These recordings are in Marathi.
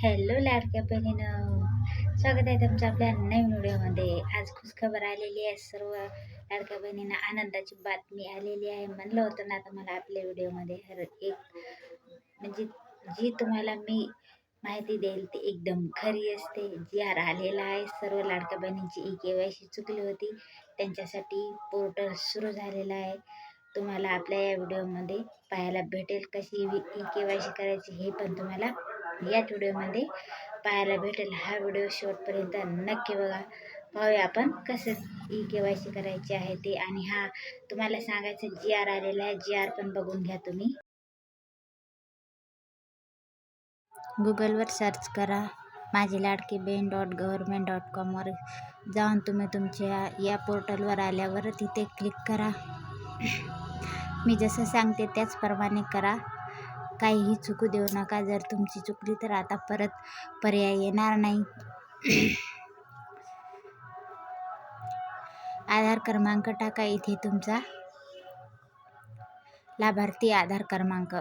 हॅलो लाडक्या बहिणीनं, स्वागत आहे तुमचं आपल्या नवीन व्हिडिओमध्ये. आज खुशखबर आलेली आहे. सर्व लाडक्या बहिणींना आनंदाची बातमी आलेली आहे. म्हणलं होतं ना तुम्हाला आपल्या व्हिडिओमध्ये हर एक म्हणजे जी तुम्हाला मी माहिती देईल ती एकदम खरी असते. जी आलेला आहे. सर्व लाडक्या बहिणींची KYC चुकली होती, त्यांच्यासाठी पोर्टल सुरू झालेला आहे. तुम्हाला आपल्या या व्हिडिओमध्ये पाहायला भेटेल कशी KYC करायची, हे पण तुम्हाला याच व्हिडिओमध्ये पाहायला भेटेल. हा व्हिडिओ शेवटपर्यंत नक्की बघा. पाहूया आपण कसं KYC करायचे आहे ते. आणि हा तुम्हाला सांगायचं GR आलेला आहे. GR पण बघून घ्या तुम्ही. गुगलवर सर्च करा माझी लाडकी बहीण .gov.com वर जाऊन तुम्ही तुमच्या या पोर्टलवर आल्यावर तिथे क्लिक करा. मी जसं सांगते त्याचप्रमाणे करा. काहीही चुकू देऊ नका. जर तुमची चुकली तर आता परत पर्याय येणार नाही. आधार क्रमांक टाका इथे तुमचा, लाभार्थी आधार क्रमांक.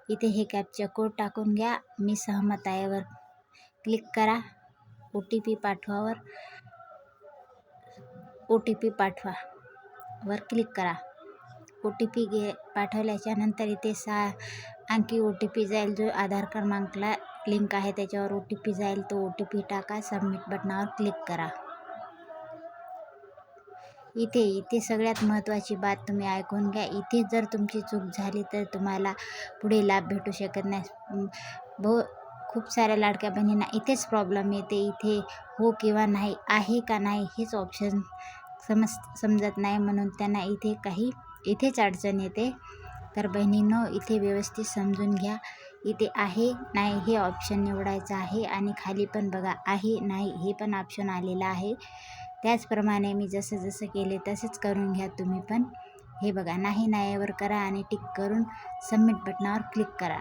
इथे हे कॅप्चा कोड टाकून घ्या. मी सहमत आहे वर क्लिक करा. OTP पाठवा वर क्लिक करा. OTP पाठवल्याच्या नंतर इथे 6 अंकी OTP जाईल, जो आधार क्रमांकाला लिंक आहे त्याच्यावर OTP जाईल. तो OTP टाका. सबमिट बटनावर क्लिक करा. इथे सगळ्यात महत्त्वाची बात तुम्ही ऐकून घ्या. इथे जर तुमची चूक झाली तर तुम्हाला पुढे लाभ भेटू शकत नाही. खूप साऱ्या लाडक्या बहिणींना इथेच प्रॉब्लेम येते. इथे हो किंवा नाही, आहे का नाही हेच ऑप्शन समजत नाही, म्हणून त्यांना इथेच अडचण येते. तर बहिणींनो, इथे व्यवस्थित समजून घ्या. इथे आहे नाही हे ऑप्शन निवडायचं आहे. आणि खाली पण बघा, आहे नाही हे पण ऑप्शन आलेलं आहे. त्याचप्रमाणे मी जसं केले तसेच करून घ्या तुम्ही पण. हे बघा, नाहीवर करा आणि टिक करून सबमिट बटनावर क्लिक करा.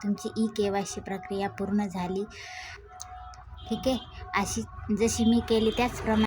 तुमची KYC प्रक्रिया पूर्ण झाली. ठीक आहे. जशी मी केली त्याचप्रमाणे